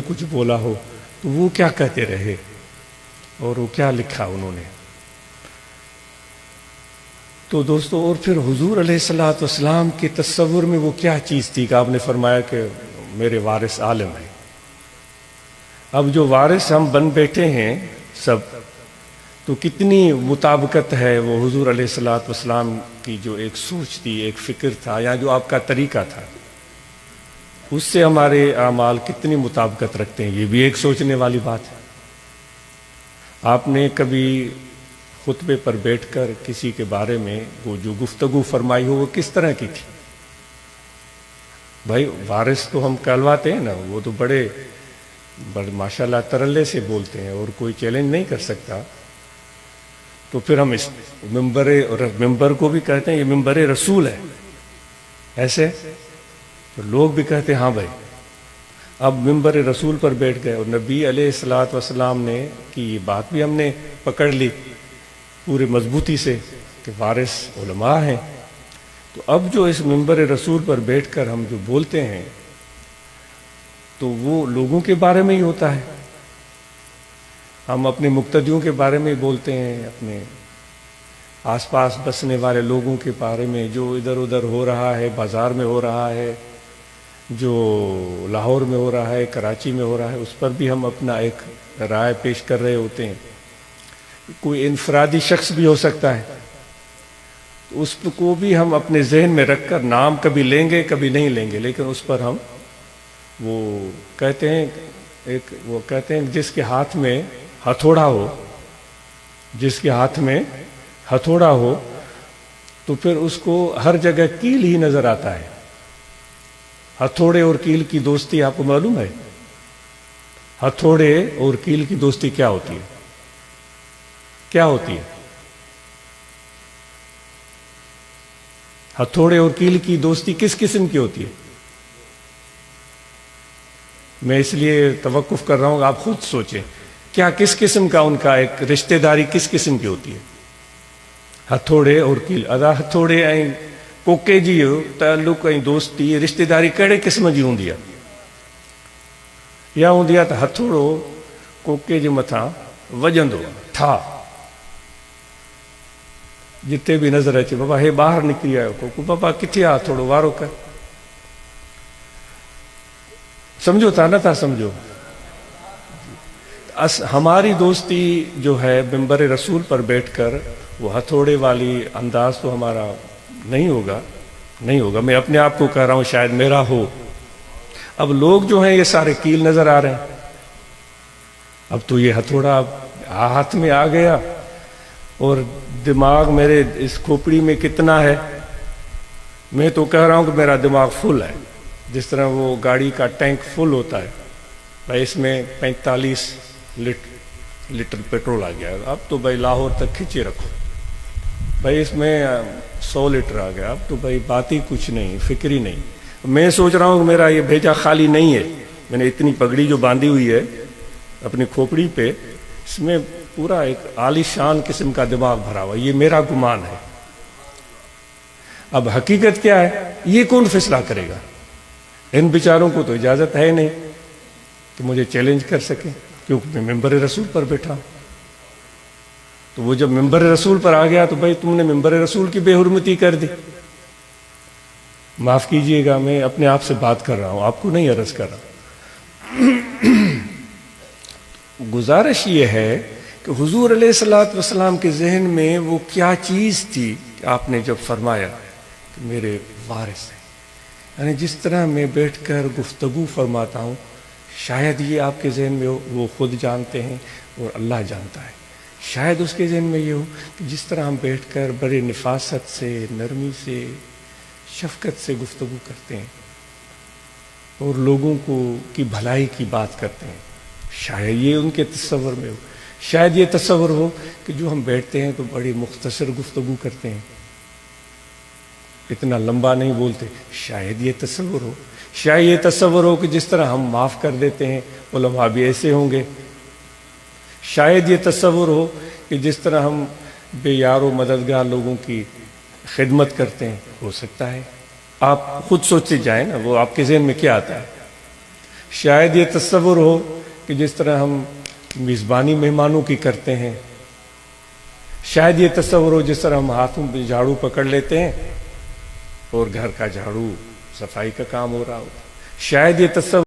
کچھ بولا ہو تو وہ کیا کہتے رہے اور وہ کیا لکھا انہوں نے. تو دوستو، اور پھر حضور علیہ الصلوۃ والسلام کے تصور میں وہ کیا چیز تھی کہ آپ نے فرمایا کہ میرے وارث عالم ہے. اب جو وارث ہم بن بیٹھے ہیں سب، تو کتنی مطابقت ہے وہ حضور علیہ الصلوۃ والسلام کی جو ایک سوچ تھی، ایک فکر تھا، یا جو آپ کا طریقہ تھا، اس سے ہمارے اعمال کتنی مطابقت رکھتے ہیں. یہ بھی ایک سوچنے والی بات ہے. آپ نے کبھی خطبے پر بیٹھ کر کسی کے بارے میں وہ جو گفتگو فرمائی ہو وہ کس طرح کی تھی؟ بھائی وارث تو ہم کہلواتے ہیں نا، وہ تو بڑے ماشاءاللہ ترلے سے بولتے ہیں اور کوئی چیلنج نہیں کر سکتا. تو پھر ہم اس ممبر کو بھی کہتے ہیں یہ ممبر رسول ہے، ایسے تو لوگ بھی کہتے ہیں ہاں بھائی. اب ممبر رسول پر بیٹھ گئے اور نبی علیہ الصلوۃ والسلام نے کی یہ بات بھی ہم نے پکڑ لی پورے مضبوطی سے کہ وارث علماء ہیں. تو اب جو اس ممبر رسول پر بیٹھ کر ہم جو بولتے ہیں تو وہ لوگوں کے بارے میں ہی ہوتا ہے. ہم اپنے مقتدیوں کے بارے میں بولتے ہیں، اپنے آس پاس بسنے والے لوگوں کے بارے میں، جو ادھر ادھر ہو رہا ہے، بازار میں ہو رہا ہے، جو لاہور میں ہو رہا ہے، کراچی میں ہو رہا ہے، اس پر بھی ہم اپنا ایک رائے پیش کر رہے ہوتے ہیں. کوئی انفرادی شخص بھی ہو سکتا ہے، تو اس کو بھی ہم اپنے ذہن میں رکھ کر نام کبھی لیں گے کبھی نہیں لیں گے، لیکن اس پر ہم وہ کہتے ہیں جس کے ہاتھ میں ہتھوڑا ہو، جس کے ہاتھ میں ہتھوڑا ہو تو پھر اس کو ہر جگہ کیل ہی نظر آتا ہے. ہتھوڑے اور کیل کی دوستی آپ کو معلوم ہے؟ ہتھوڑے اور کیل کی دوستی کیا ہوتی ہے؟ کیا ہوتی ہے؟ ہتھوڑے اور کیل کی دوستی کس قسم کی ہوتی ہے؟ میں اس لیے توقف کر رہا ہوں، آپ خود سوچیں کیا کس قسم کا ان کا ایک رشتہ داری کس قسم کی ہوتی ہے؟ ہتھوڑے اور کیل ادا ہتھوڑے ऐं कोके जी ताल्लुक ऐं दोस्ती रिश्तेदारी कहिड़े क़िस्म जी हूंदी आहे? इहा हूंदी आहे त हथोड़ो कोके जे मथां वॼंदो ठा, जिते बि नज़र अचे बाबा हे ॿाहिरि निकिरी आयो कोको, बाबा किथे आहे हथोड़ो वारो कर. समझो था न था समझो? हमारी दोस्ती जो है मिंबर रसूल पर बैठकर वो हथौड़े वाली अंदाज तो हमारा नहीं होगा. मैं अपने आप को कह रहा हूं, शायद मेरा हो. अब लोग जो हैं ये सारे कील नजर आ रहे हैं. अब तो ये हथौड़ा हाथ में आ गया और दिमाग मेरे इस खोपड़ी में कितना है, मैं तो कह रहा हूं कि मेरा दिमाग फुल है. जिस तरह वो गाड़ी का टैंक फुल होता है, भाई इसमें 45 लीटर पेट्रोल आ गया, अब तो भाई लाहौर तक खींचे रखो. भाई इसमें 100 लीटर आ गया, अब तो भाई बात ही कुछ नहीं, फिक्र ही नहीं. मैं सोच रहा हूँ कि मेरा ये भेजा खाली नहीं है. मैंने इतनी पगड़ी जो बांधी हुई है अपनी खोपड़ी पे, इसमें पूरा एक आलीशान किस्म का दिमाग भरा हुआ. ये मेरा गुमान है. अब हकीकत क्या है ये कौन फैसला करेगा? इन बेचारों को तो इजाजत है नहीं कि मुझे चैलेंज कर सके, क्योंकि मैं मिंबर रसूल पर बैठा. तो वो जब मिंबर रसूल पर आ गया तो भाई तुमने मिंबर रसूल की बेहुरमती कर दी. माफ कीजिएगा, मैं अपने आप से बात कर रहा हूं, आपको नहीं अर्ज कर रहा. गुजारिश ये है कि हुजूर अलैहिस्सलातु वस्सलाम के जहन में वो क्या चीज थी कि आपने जब फरमाया कि मेरे वारिस हैं, यानी जिस तरह मैं बैठकर गुफ्तगू फरमाता हूँ, शायद ये आपके जहन में हो, वो खुद जानते हैं और अल्लाह जानता है. शायद उसके जहन में ये हो कि जिस तरह हम बैठकर बड़े नफासत से, नरमी से, शफकत से गुफ्तगू करते हैं और लोगों को की भलाई की बात करते हैं, शायद ये उनके तस्वर में हो. शायद ये तस्वर हो कि जो हम बैठते हैं तो बड़ी मुख्तसर गुफ्तगू करते हैं, इतना लंबा नहीं बोलते. शायद ये तस्वर हो. शायद ये तस्वर हो कि जिस तरह हम माफ़ कर देते हैं उलमा भी ऐसे होंगे. शायद ये तस्वर हो कि जिस तरह हम बेयारो मददगार लोगों की खिदमत करते हैं, हो सकता है. आप खुद सोचते जाएं ना, वो आपके जहन में क्या आता है. شاید یہ تصور ہو کہ جس طرح ہم میزبانی مہمانوں کی کرتے ہیں، شاید یہ تصور ہو جس طرح ہم ہاتھوں میں جھاڑو پکڑ لیتے ہیں اور گھر کا جھاڑو صفائی کا کام ہو رہا ہو، شاید یہ تصور